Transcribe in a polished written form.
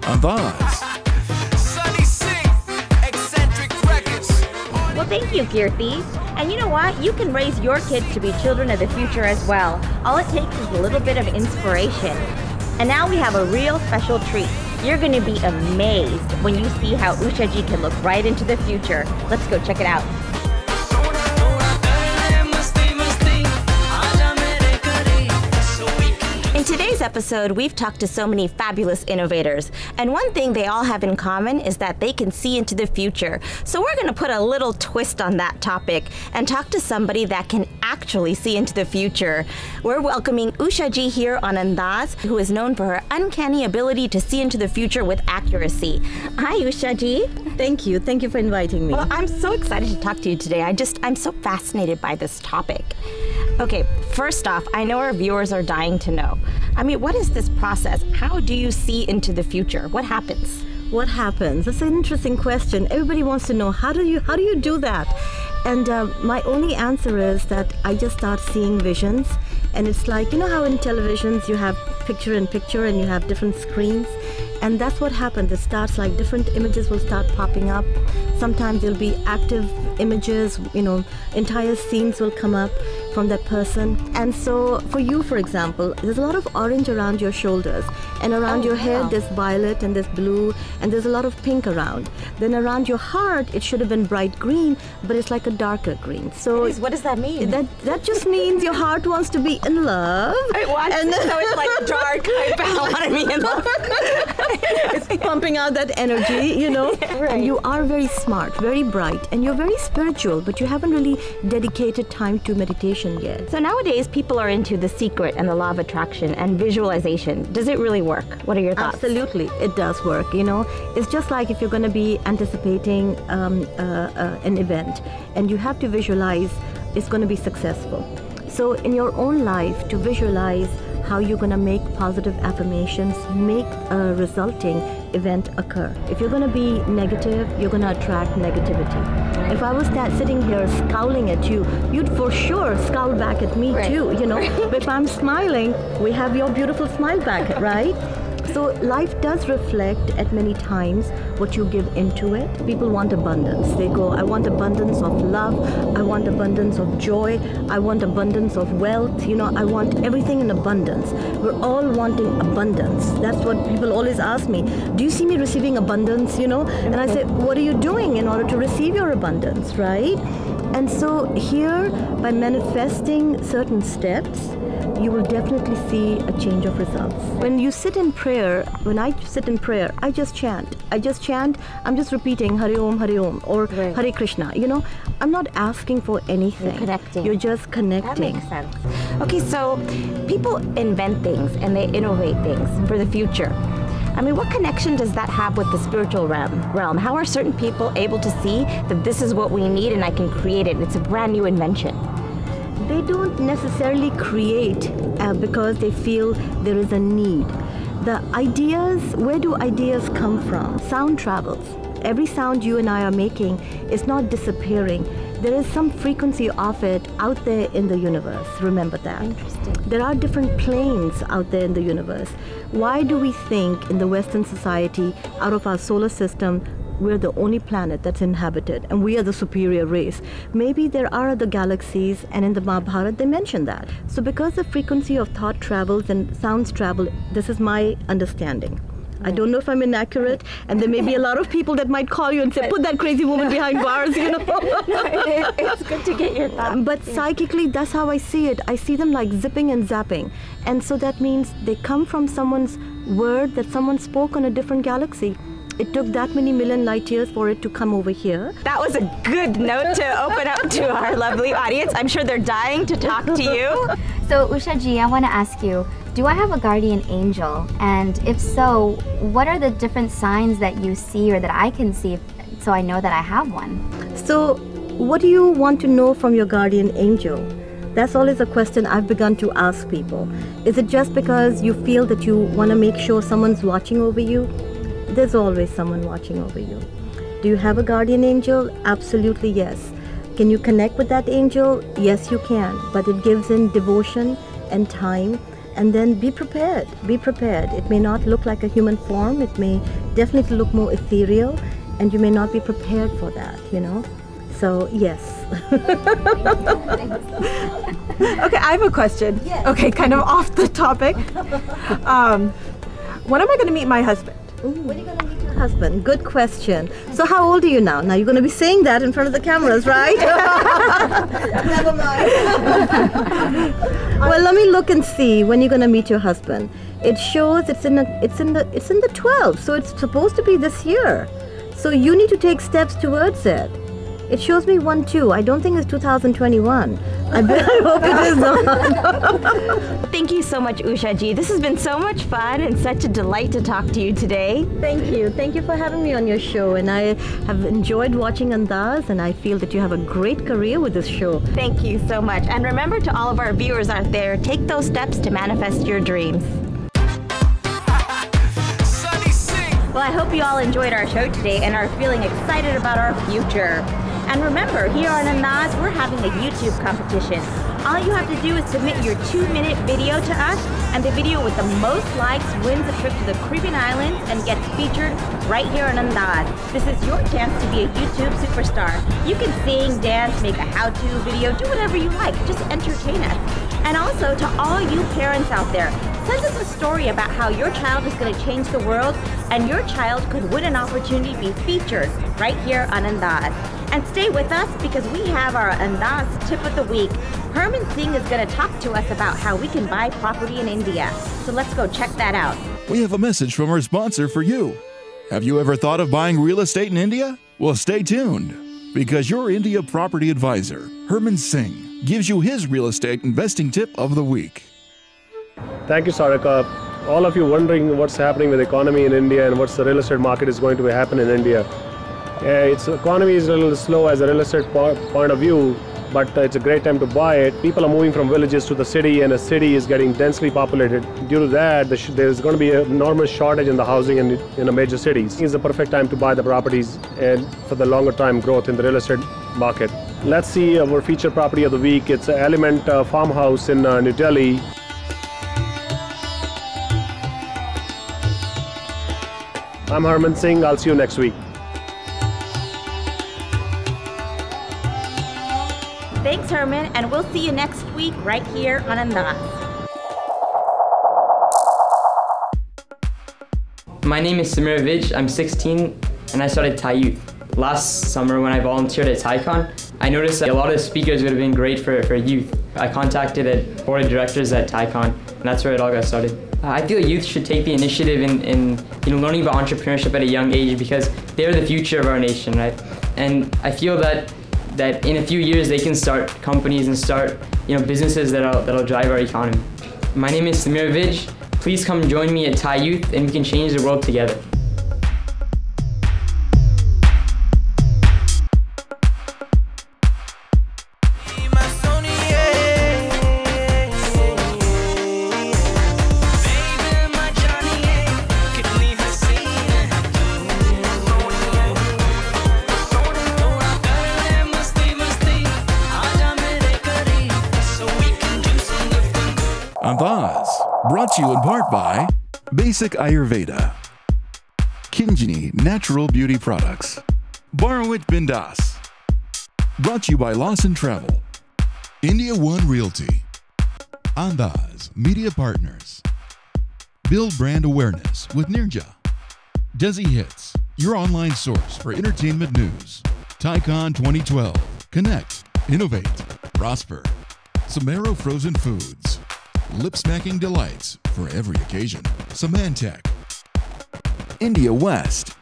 Andaaz. Well, thank you, Kirti. And you know what? You can raise your kids to be children of the future as well. All it takes is a little bit of inspiration. And now we have a real special treat. You're going to be amazed when you see how Usha Ji can look right into the future. Let's go check it out. In today's episode, we've talked to so many fabulous innovators, and one thing they all have in common is that they can see into the future. So we're going to put a little twist on that topic and talk to somebody that can actually see into the future. We're welcoming Usha Ji here on Andaaz, who is known for her uncanny ability to see into the future with accuracy. Hi, Usha Ji. Thank you. Thank you for inviting me. Well, I'm so excited to talk to you today. I'm so fascinated by this topic. Okay, first off, I know our viewers are dying to know. I mean, what is this process? How do you see into the future? What happens? What happens? That's an interesting question. Everybody wants to know, how do you do that? And my only answer is that I just start seeing visions. And it's like, you know how in televisions you have picture in picture and you have different screens? And that's what happens. It starts like different images will start popping up. Sometimes there'll be active images, you know, entire scenes will come up from that person. And so for you, for example, there's a lot of orange around your shoulders, and around your head there's violet and there's blue, and there's a lot of pink around. Then around your heart, it should have been bright green, but it's like a darker green. So what does that mean? That just means your heart wants to be in love. It wants to, so it's like dark. I want to be in love. It's pumping out that energy, you know. Right. And you are very smart, very bright, and you're very spiritual, but you haven't really dedicated time to meditation yet. So nowadays, people are into The Secret and the Law of Attraction and visualization. Does it really work? What are your thoughts? Absolutely, it does work, you know. It's just like if you're going to be anticipating an event, and you have to visualize it's going to be successful. So in your own life, to visualize how you're going to make positive affirmations, make a resulting event occur. If you're going to be negative, you're going to attract negativity. If I was sitting here scowling at you, you'd for sure scowl back at me too, you know. But if I'm smiling, we have your beautiful smile back, right? So life does reflect at many times what you give into it. People want abundance. They go, I want abundance of love. I want abundance of joy. I want abundance of wealth. You know, I want everything in abundance. We're all wanting abundance. That's what people always ask me. Do you see me receiving abundance, you know? And I say, what are you doing in order to receive your abundance, right? And so here, by manifesting certain steps, you will definitely see a change of results. When you sit in prayer, when I sit in prayer, I just chant. I'm just repeating Hari Om or Hare Krishna. You know, I'm not asking for anything. You're connecting. You're just connecting. That makes sense. Okay, so people invent things and they innovate things for the future. I mean, what connection does that have with the spiritual realm? How are certain people able to see that this is what we need and I can create it? It's a brand new invention. They don't necessarily create because they feel there is a need. The ideas, where do ideas come from? Sound travels. Every sound you and I are making is not disappearing. There is some frequency of it out there in the universe. Remember that. Interesting. There are different planes out there in the universe. Why do we think in the Western society, out of our solar system, we're the only planet that's inhabited and we are the superior race? Maybe there are other galaxies, and in the Mahabharata they mention that. So because the frequency of thought travels and sounds travel, this is my understanding. I don't know if I'm inaccurate, and there may be a lot of people that might call you and say, put that crazy woman behind bars, you know. It's good to get your thoughts. But psychically, that's how I see it. I see them like zipping and zapping. And so that means they come from someone's word that someone spoke on a different galaxy. It took that many million light years for it to come over here. That was a good note to open up to our lovely audience. I'm sure they're dying to talk to you. So Usha Ji, I want to ask you, do I have a guardian angel? And if so, what are the different signs that you see or that I can see so I know that I have one? So what do you want to know from your guardian angel? That's always a question I've begun to ask people. Is it just because you feel that you want to make sure someone's watching over you? There's always someone watching over you. Do you have a guardian angel? Absolutely yes. Can you connect with that angel? Yes, you can. But it gives in devotion and time and then be prepared. Be prepared. It may not look like a human form. It may definitely look more ethereal, and you may not be prepared for that, you know. So yes. Okay, I have a question. Yes. Okay, kind of off the topic. When am I going to meet my husband? Ooh, when are you going to meet your husband? Good question. So how old are you now? Now you're going to be saying that in front of the cameras, right? Never mind. Well, let me look and see when you're going to meet your husband. It shows it's in the 12th, so it's supposed to be this year. So you need to take steps towards it. It shows me 1-2. I don't think it's 2021. I hope it is not. Thank you so much, Usha Ji. This has been so much fun and such a delight to talk to you today. Thank you. Thank you for having me on your show. And I have enjoyed watching Andaaz, and I feel that you have a great career with this show. Thank you so much. And remember, to all of our viewers out there, take those steps to manifest your dreams. Well, I hope you all enjoyed our show today and are feeling excited about our future. And remember, here on Andaaz, we're having a YouTube competition. All you have to do is submit your 2-minute video to us, and the video with the most likes wins a trip to the Caribbean Islands and gets featured right here on Andaaz. This is your chance to be a YouTube superstar. You can sing, dance, make a how-to video, do whatever you like. Just entertain us. And also, to all you parents out there, send us a story about how your child is going to change the world, and your child could win an opportunity to be featured right here on Andaaz. And stay with us, because we have our Andaaz tip of the week. Herman Singh is going to talk to us about how we can buy property in India. So let's go check that out. We have a message from our sponsor for you. Have you ever thought of buying real estate in India? Well, stay tuned, because your India property advisor, Herman Singh, gives you his real estate investing tip of the week. Thank you, Sarika. All of you wondering what's happening with the economy in India and what's the real estate market is going to happen in India. Its economy is a little slow as a real estate point of view, but it's a great time to buy it. People are moving from villages to the city, and the city is getting densely populated. Due to that, there's going to be an enormous shortage in the housing in the major cities. It's the perfect time to buy the properties and for the longer time growth in the real estate market. Let's see our featured property of the week. It's an Element farmhouse in New Delhi. I'm Herman Singh. I'll see you next week. Thanks, Herman, and we'll see you next week right here on Andaaz. My name is Samir Vij. I'm 16 and I started Thai Youth. Last summer when I volunteered at ThaiCon, I noticed that a lot of speakers would have been great for youth. I contacted the board of directors at ThaiCon, and that's where it all got started. I feel youth should take the initiative in learning about entrepreneurship at a young age, because they're the future of our nation, right? And I feel that in a few years they can start companies and start businesses that'll drive our economy. My name is Samir Vij. Please come join me at Thai Youth, and we can change the world together. Andaaz, brought to you in part by Basic Ayurveda, Kinjini Natural Beauty Products, Borowit Bindas, brought to you by Lawson Travel, India One Realty, Andaaz Media Partners, Build Brand Awareness with Nirja, Desi Hits, your online source for entertainment news, ThaiCon 2012, Connect, Innovate, Prosper, Samaro Frozen Foods, lip-smacking delights for every occasion, Samantec, India West,